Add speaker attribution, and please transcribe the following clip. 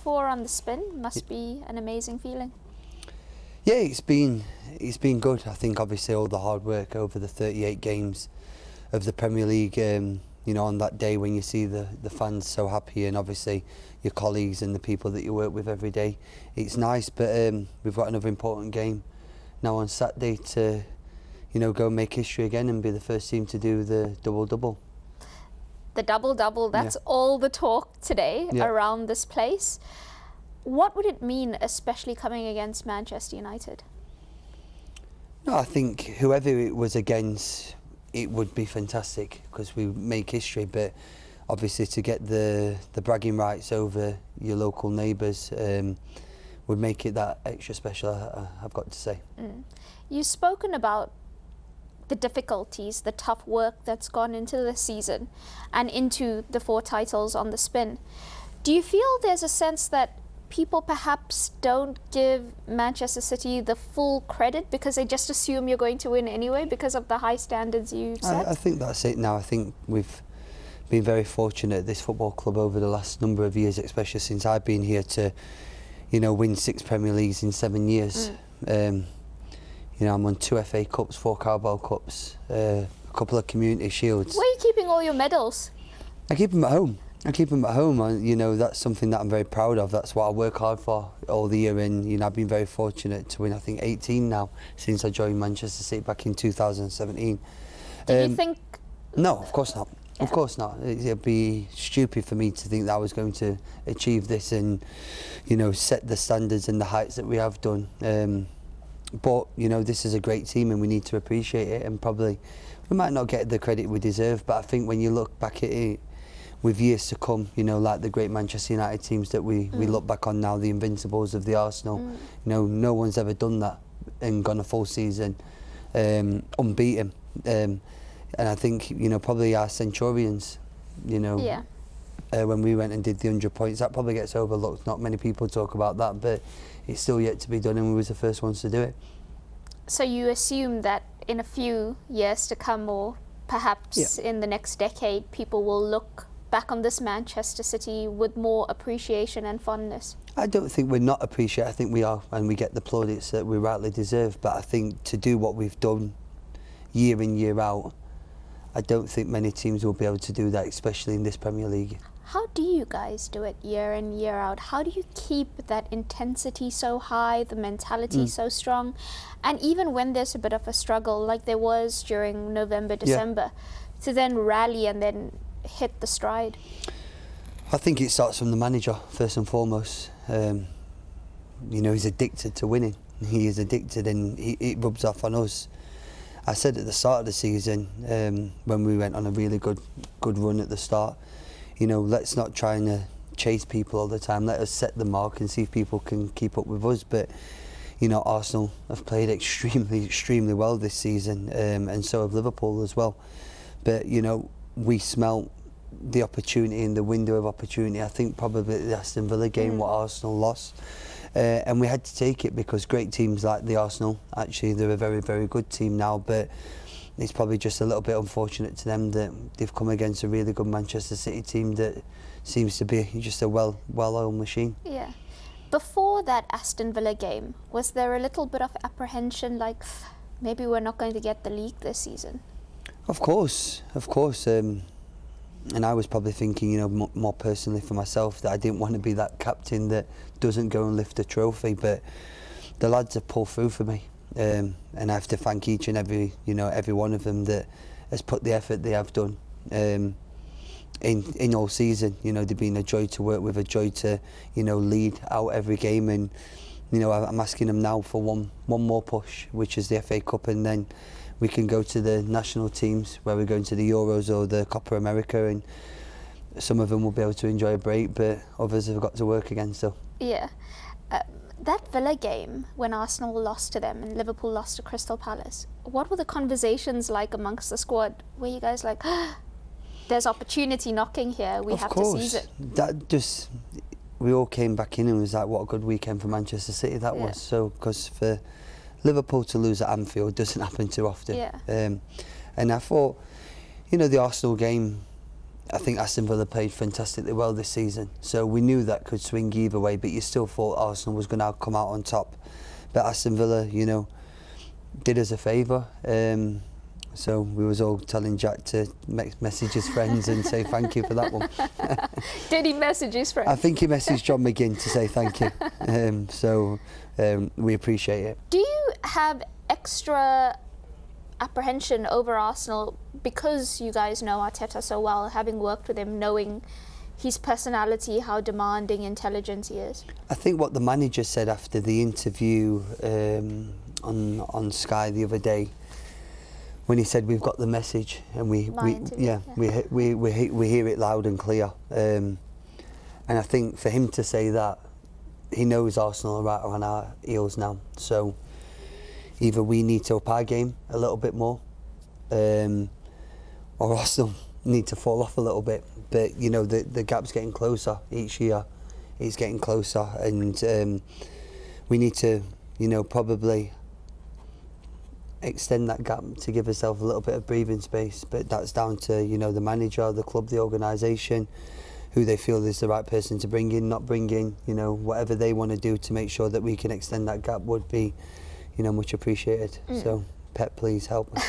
Speaker 1: 4 on the spin must be an amazing feeling.
Speaker 2: Yeah, it's been good. I think obviously all the hard work over the 38 games of the Premier League, you know, on that day when you see the fans so happy, and obviously your colleagues and the people that you work with every day, it's nice. But we've got another important game now on Saturday to, you know, go and make history again and be the first team to do the double-double.
Speaker 1: The double-double, that's all the talk today around this place. What would it mean, especially coming against Manchester United?
Speaker 2: No, I think whoever it was against, it would be fantastic because we make history. But obviously, to get the bragging rights over your local neighbours would make it that extra special. I've got to say.
Speaker 1: You've spoken about the difficulties, the tough work that's gone into the season and into the 4 titles on the spin. Do you feel there's a sense that people perhaps don't give Manchester City the full credit because they just assume you're going to win anyway because of the high standards you set?
Speaker 2: I think that's it now. I think we've been very fortunate at this football club over the last number of years, especially since I've been here, to, you know, win 6 Premier Leagues in 7 years. You know, I'm on 2 FA Cups, 4 Carabao Cups, a couple of Community Shields.
Speaker 1: Where are you keeping all your medals?
Speaker 2: I keep them at home. You know, that's something that I'm very proud of. That's what I work hard for all the year. And, you know, I've been very fortunate to win, I think, 18 now since I joined Manchester City back in 2017.
Speaker 1: Did you think...
Speaker 2: No, of course not. Of course not. It'd be stupid for me to think that I was going to achieve this and, you know, set the standards and the heights that we have done. But, you know, this is a great team and we need to appreciate it, and probably we might not get the credit we deserve, but I think when you look back at it with years to come, you know, like the great Manchester United teams that we look back on now, the Invincibles of the Arsenal, you know, no one's ever done that and gone a full season unbeaten. And I think, you know, probably our Centurions, you know, when we went and did the 100 points, that probably gets overlooked. Not many people talk about that, but it's still yet to be done, and we was the first ones to do it.
Speaker 1: So you assume that in a few years to come, or perhaps in the next decade, people will look back on this Manchester City with more appreciation and fondness?
Speaker 2: I don't think we're not appreciated. I think we are, and we get the plaudits that we rightly deserve. But I think to do what we've done year in, year out, I don't think many teams will be able to do that, especially in this Premier League.
Speaker 1: How do you guys do it year in, year out? How do you keep that intensity so high, the mentality so strong? And even when there's a bit of a struggle, like there was during November, December, to then rally and then hit the stride?
Speaker 2: I think it starts from the manager, first and foremost. You know, he's addicted to winning. He is addicted, and it rubs off on us. I said at the start of the season, when we went on a really good run at the start, you know, let's not try and chase people all the time. Let us set the mark and see if people can keep up with us. But, you know, Arsenal have played extremely well this season, and so have Liverpool as well. But, you know, we smelt the opportunity in the window of opportunity. I think probably the Aston Villa game, what Arsenal lost. And we had to take it because great teams like the Arsenal, actually, they're a very, very good team now. But it's probably just a little bit unfortunate to them that they've come against a really good Manchester City team that seems to be just a well-oiled machine.
Speaker 1: Yeah. Before that Aston Villa game, was there a little bit of apprehension, like maybe we're not going to get the league this season?
Speaker 2: Of course. And I was probably thinking, you know, more personally for myself, that I didn't want to be that captain that doesn't go and lift a trophy. But the lads have pulled through for me. And I have to thank each and every one of them that has put the effort they have done in all season. You know, they've been a joy to work with, a joy to, you know, lead out every game. And, you know, I'm asking them now for one more push, which is the FA Cup, and then we can go to the national teams where we're going to the Euros or the Copa America, and some of them will be able to enjoy a break, but others have got to work again still.
Speaker 1: Yeah. That Villa game, when Arsenal lost to them and Liverpool lost to Crystal Palace, what were the conversations like amongst the squad? Were you guys like, there's opportunity knocking here, we have to seize it?
Speaker 2: That just, we all came back in and was like, what a good weekend for Manchester City that was. So, because for Liverpool to lose at Anfield doesn't happen too often. And I thought, you know, the Arsenal game, I think Aston Villa played fantastically well this season, so we knew that could swing either way, but you still thought Arsenal was going to come out on top. But Aston Villa, you know, did us a favour. So we was all telling Jack to message his friends and say thank you for that one.
Speaker 1: Did he message his friends?
Speaker 2: I think he messaged John McGinn to say thank you. We appreciate it.
Speaker 1: Do you have extra apprehension over Arsenal because you guys know Arteta so well, having worked with him, knowing his personality, how demanding, intelligent he is?
Speaker 2: I think what the manager said after the interview on Sky the other day, when he said we've got the message and we hear it loud and clear, and I think for him to say that, he knows Arsenal are right on our heels now, so either we need to up our game a little bit more, or Arsenal need to fall off a little bit. But you know, the gap's getting closer each year. It's getting closer, and we need to, you know, probably extend that gap to give ourselves a little bit of breathing space. But that's down to, you know, the manager, the club, the organisation, who they feel is the right person to bring in, not bring in. You know, whatever they want to do to make sure that we can extend that gap would be, you know, much appreciated. So, Pep, please help us.